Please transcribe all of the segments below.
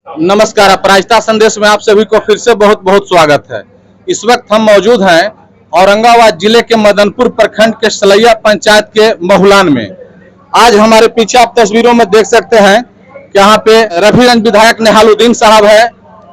नमस्कार, अपराजिता संदेश में आप सभी को फिर से बहुत बहुत स्वागत है। इस वक्त हम मौजूद हैं औरंगाबाद जिले के मदनपुर प्रखंड के सलैया पंचायत के महुलान में। आज हमारे पीछे आप तस्वीरों में देख सकते हैं कि यहाँ पे रफीगंज विधायक नेहालुद्दीन साहब है,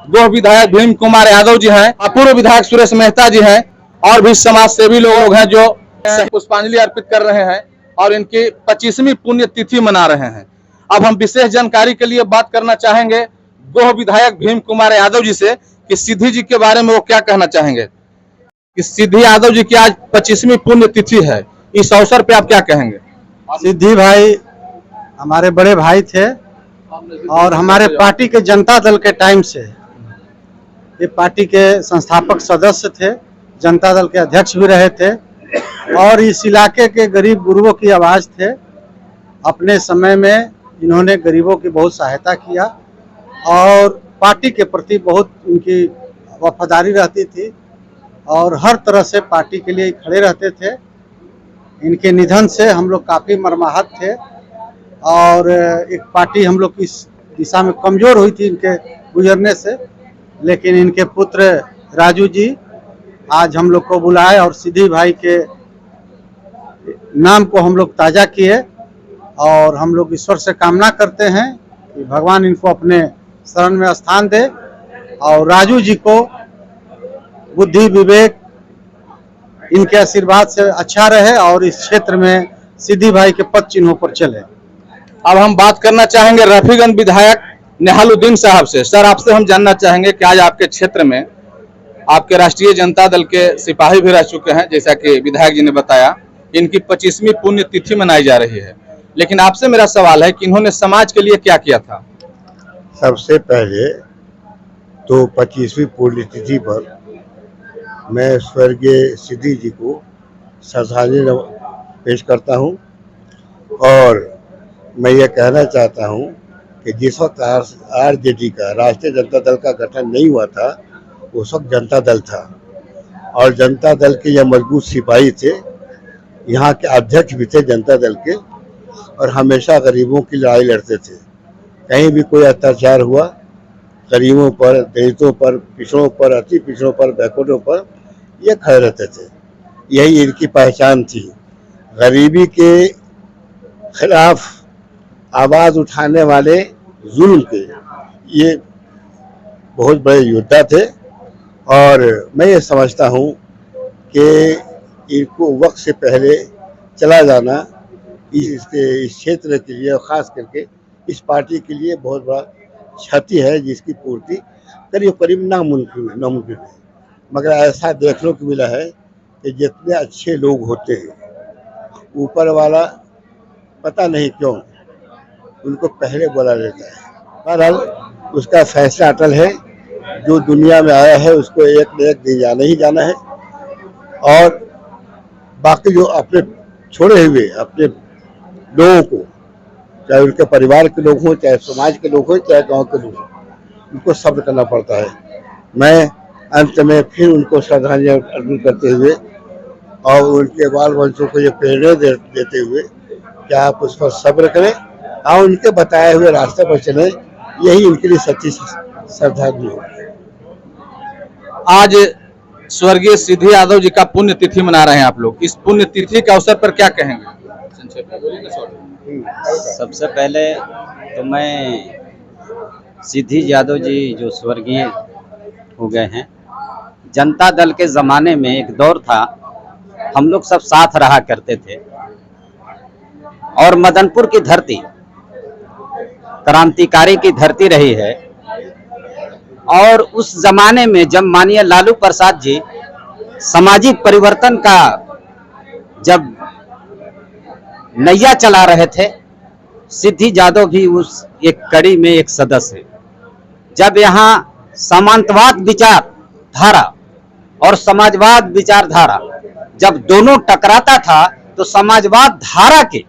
गोह विधायक भीम कुमार यादव जी हैं, पूर्व विधायक सुरेश मेहता जी हैं और भी समाज सेवी लोग हैं जो पुष्पांजलि अर्पित कर रहे हैं और इनकी 25वीं पुण्य तिथि मना रहे हैं। अब हम विशेष जानकारी के लिए बात करना चाहेंगे गोह विधायक भीम कुमार यादव जी से कि सिद्धि जी के बारे में वो क्या कहना चाहेंगे कि सिद्धि यादव जी की आज 25वीं पुण्य तिथि है, इस अवसर पे आप क्या कहेंगे? सिद्धि भाई हमारे बड़े भाई थे और हमारे पार्टी के जनता दल के टाइम से ये पार्टी के संस्थापक सदस्य थे, जनता दल के अध्यक्ष भी रहे थे और इस इलाके के गरीब गुरुओं की आवाज थे। अपने समय में इन्होंने गरीबों की बहुत सहायता किया और पार्टी के प्रति बहुत उनकी वफादारी रहती थी और हर तरह से पार्टी के लिए खड़े रहते थे। इनके निधन से हम लोग काफ़ी मर्माहत थे और एक पार्टी हम लोग इस दिशा में कमज़ोर हुई थी इनके गुजरने से, लेकिन इनके पुत्र राजू जी आज हम लोग को बुलाए और सिद्धि भाई के नाम को हम लोग ताज़ा किए और हम लोग ईश्वर से कामना करते हैं कि भगवान इनको अपने शरण में स्थान दे और राजू जी को बुद्धि विवेक इनके आशीर्वाद से अच्छा रहे और इस क्षेत्र में सिद्धि भाई के पद चिन्हों पर चले। अब हम बात करना चाहेंगे रफीगंज विधायक नेहालुद्दीन साहब से। सर, आपसे हम जानना चाहेंगे कि आज आपके क्षेत्र में आपके राष्ट्रीय जनता दल के सिपाही भी रह चुके हैं, जैसा कि विधायक जी ने बताया, इनकी 25वीं पुण्य तिथि मनाई जा रही है, लेकिन आपसे मेरा सवाल है कि इन्होंने समाज के लिए क्या किया था? सबसे पहले तो 25वीं पुण्यतिथि पर मैं स्वर्गीय सिद्धि जी को श्रद्धांजलि पेश करता हूं और मैं ये कहना चाहता हूं कि जिस वक्त आरजेडी का राष्ट्रीय जनता दल का गठन नहीं हुआ था उस वक्त जनता दल था और जनता दल के यह मजबूत सिपाही थे, यहाँ के अध्यक्ष भी थे जनता दल के और हमेशा गरीबों की लड़ाई लड़ते थे। कहीं भी कोई अत्याचार हुआ गरीबों पर, दलितों पर, पिछड़ों पर, अति पिछड़ों पर, बैकवर्डों पर, ये खड़े रहते थे। यही इनकी पहचान थी। गरीबी के खिलाफ आवाज़ उठाने वाले जुल्म के ये बहुत बड़े योद्धा थे और मैं ये समझता हूँ कि इनको वक्त से पहले चला जाना इस क्षेत्र के लिए और ख़ास करके इस पार्टी के लिए बहुत बड़ा क्षति है, जिसकी पूर्ति करीब करीब नामुमकिन है। मगर ऐसा देखने को मिला है कि जितने अच्छे लोग होते हैं ऊपर वाला पता नहीं क्यों उनको पहले बुला लेता है। बहरहाल उसका फैसला अटल है, जो दुनिया में आया है उसको एक न एक दिन जाना ही जाना है और बाकी जो अपने छोड़े हुए अपने लोगों को, चाहे उनके परिवार के लोग हों, चाहे समाज के लोग हों, चाहे गांव के लोग हों, उनको सब्र करना पड़ता है। मैं अंत में फिर उनको श्रद्धांजलि अर्पित करते हुए और उनके बाल बच्चों को ये प्रेरणा देते हुए कि आप उस पर सब्र करें और उनके बताए हुए रास्ते पर चलें, यही उनके लिए सच्ची श्रद्धांजलि होगी। आज स्वर्गीय सिद्धि यादव जी का पुण्य तिथि मना रहे हैं आप लोग, इस पुण्य तिथि के अवसर पर क्या कहेंगे? सबसे पहले तो मैं सिद्धि यादव जी जो स्वर्गीय हो गए हैं, जनता दल के ज़माने में एक दौर था, हम लोग सब साथ रहा करते थे और मदनपुर की धरती क्रांतिकारी की धरती रही है और उस जमाने में जब माननीय लालू प्रसाद जी सामाजिक परिवर्तन का जब नैया चला रहे थे, सिद्धि यादव भी उस एक कड़ी में एक सदस्य है। जब यहाँ सामंतवाद विचारधारा और समाजवाद विचारधारा जब दोनों टकराता था तो समाजवाद धारा के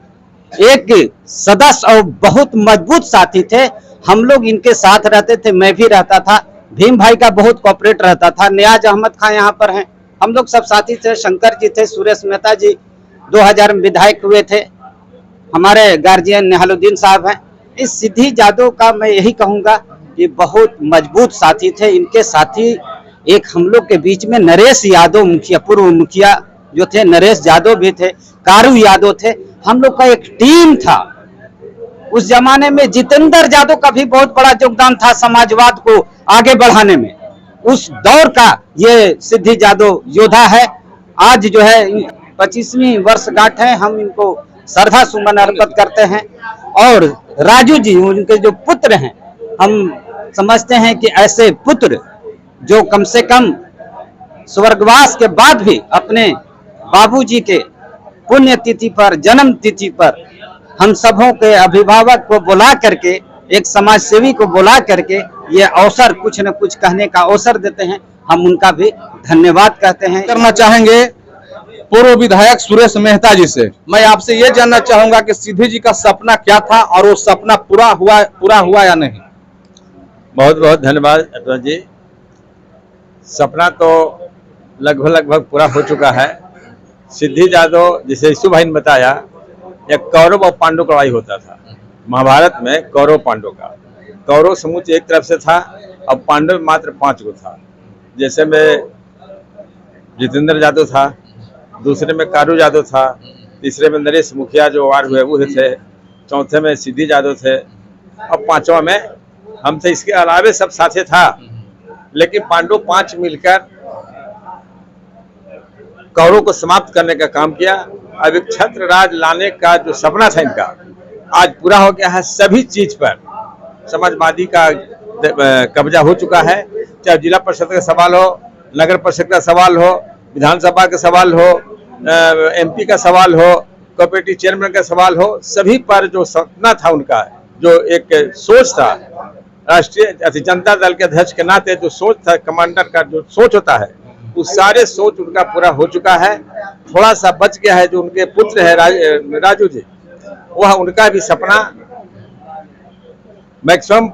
एक सदस्य और बहुत मजबूत साथी थे। हम लोग इनके साथ रहते थे, मैं भी रहता था, भीम भाई का बहुत कोऑपरेट रहता था, नियाज अहमद खान यहाँ पर हैं, हम लोग सब साथी थे, शंकर जी थे, सुरेश मेहता जी 2000 में विधायक हुए थे, हमारे गार्जियन नेहालुद्दीन साहब हैं। इस सिद्धि यादव का मैं यही कहूँगा ये बहुत मजबूत साथी थे। इनके साथी एक हम लोग के बीच में नरेश यादव मुखिया, पूर्व मुखिया जो थे, नरेश यादव भी थे, कारू यादव थे। हम लोग का एक टीम था। उस जमाने में जितेंद्र यादव का भी बहुत बड़ा योगदान था समाजवाद को आगे बढ़ाने में। उस दौर का ये सिद्धि यादव योद्धा है। आज जो है 25वीं वर्षगांठ है, हम इनको श्रद्धा सुमन अर्पित करते हैं। और राजू जी उनके जो पुत्र हैं, हम समझते हैं कि ऐसे पुत्र जो कम से कम स्वर्गवास के बाद भी अपने बाबूजी के पुण्यतिथि पर, जन्म तिथि पर हम सबों के अभिभावक को बुला करके, एक समाज सेवी को बुला करके ये अवसर कुछ न कुछ कहने का अवसर देते हैं। हम उनका भी धन्यवाद कहते हैं। करना चाहेंगे पूर्व विधायक सुरेश मेहता जी से। मैं आपसे ये जानना चाहूंगा कि सिद्धि जी का सपना क्या था और वो सपना पूरा हुआ या नहीं? बहुत बहुत धन्यवाद अटल जी। सपना तो लगभग पूरा हो चुका है। सिद्धि यादव, जिसे यीशु भाई ने बताया, एक कौरव और पांडव का लड़ाई होता था महाभारत में। कौरव पांडव का, कौरव समूह एक तरफ से था और पांडव मात्र 5 गो था। जैसे में जितेंद्र यादव था, दूसरे में कारू यादव था, तीसरे में नरेश मुखिया जो वार हुए वो थे, चौथे में सिद्धि यादव थे और 5वां में हम थे। इसके अलावे सब साथे था, लेकिन पांडव 5 मिलकर कौरव को समाप्त करने का काम किया। अब एक छत्र राज लाने का जो सपना था इनका, आज पूरा हो गया है। सभी चीज पर समाजवादी का कब्जा हो चुका है। चाहे जिला परिषद का सवाल हो, नगर परिषद का सवाल हो, विधानसभा का सवाल हो, MP का सवाल हो, कोऑपरेटिव चेयरमैन का सवाल हो, सभी पर जो सपना था उनका, जो एक सोच था, राष्ट्रीय जनता दल के अध्यक्ष के नाते जो सोच था, कमांडर का जो सोच होता है, उस सारे सोच उनका पूरा हो चुका है। थोड़ा सा बच गया है, जो उनके पुत्र है राजू जी, वह उनका भी सपना मैक्सिमम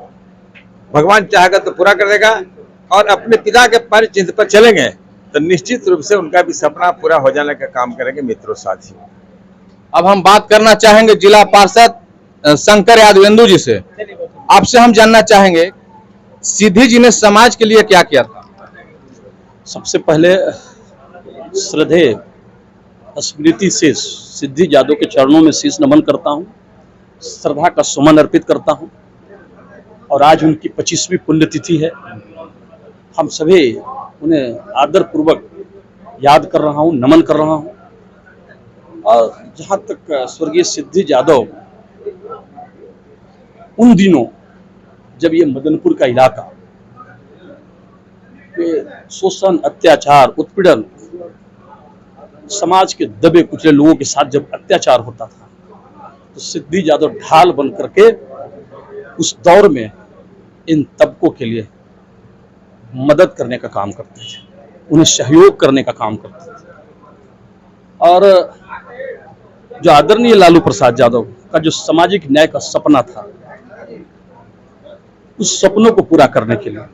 भगवान चाहेगा तो पूरा कर देगा। और अपने पिता के पैर चिन्ह पर चलेंगे तो निश्चित रूप से उनका भी सपना पूरा हो जाने का काम करेंगे। मित्रों साथियों, अब हम बात करना चाहेंगे जिला पार्षद शंकर यादवेंदु जी से। आपसे हम जानना चाहेंगे सिद्धि जी ने समाज के लिए क्या किया था? सबसे पहले श्रद्धेय स्मृति से सिद्धि यादव के चरणों में शीश नमन करता हूं, श्रद्धा का सुमन अर्पित करता हूं। और आज उनकी 25वीं पुण्यतिथि है। हम सभी उन्हें आदर पूर्वक याद कर रहा हूं, नमन कर रहा हूं। और जहां तक स्वर्गीय सिद्धि यादव, उन दिनों जब ये मदनपुर का इलाका शोषण, अत्याचार, उत्पीड़न, समाज के दबे कुचले लोगों के साथ जब अत्याचार होता था, तो सिद्धि यादव ढाल बन करके उस दौर में इन तबकों के लिए मदद करने का काम करते थे, उन्हें सहयोग करने का काम करते थे। और जो आदरणीय लालू प्रसाद यादव का जो सामाजिक न्याय का सपना था, उस सपनों को पूरा करने के लिए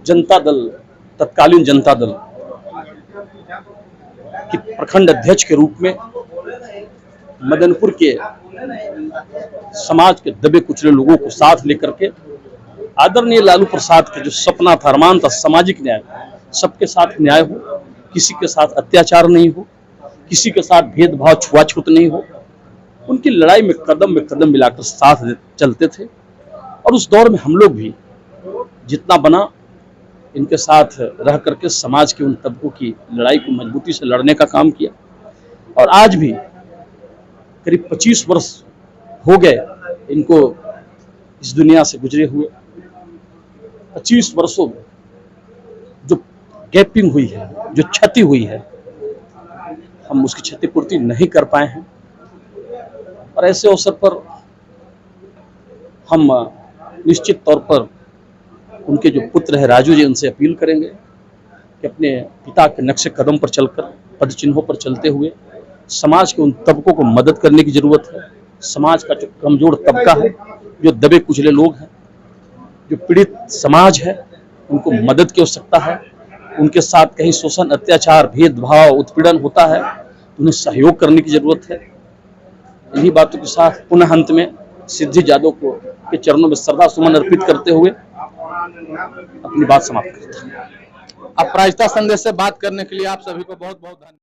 जनता दल, तत्कालीन जनता दल की प्रखंड अध्यक्ष के रूप में मदनपुर के समाज के दबे कुचले लोगों को साथ लेकर के आदरणीय लालू प्रसाद के जो सपना था, अरमान था, सामाजिक न्याय, सबके साथ न्याय हो, किसी के साथ अत्याचार नहीं हो, किसी के साथ भेदभाव, छुआछूत नहीं हो, उनकी लड़ाई में कदम मिलाकर साथ चलते थे। और उस दौर में हम लोग भी जितना बना इनके साथ रह करके समाज के उन तबकों की लड़ाई को मजबूती से लड़ने का काम किया। और आज भी करीब 25 वर्ष हो गए इनको इस दुनिया से गुजरे हुए। 25 वर्षों में जो गैपिंग हुई है, जो क्षति हुई है, हम उसकी क्षतिपूर्ति नहीं कर पाए हैं। और ऐसे अवसर पर हम निश्चित तौर पर उनके जो पुत्र है राजू जी, उनसे अपील करेंगे कि अपने पिता के नक्शे कदम पर चलकर, पद चिन्हों पर चलते हुए समाज के उन तबकों को मदद करने की जरूरत है। समाज का जो कमजोर तबका है, जो दबे कुचले लोग हैं, जो पीड़ित समाज है, उनको मदद की आवश्यकता है। उनके साथ कहीं शोषण, अत्याचार, भेदभाव, उत्पीड़न होता है तो उन्हें सहयोग करने की जरूरत है। इन्हीं बातों के साथ पुनः अंत में सिद्धि जादव को के चरणों में श्रद्धा सुमन अर्पित करते हुए अपनी बात समाप्त करता हूं। अपराजिता संदेश से बात करने के लिए आप सभी को बहुत बहुत धन्यवाद।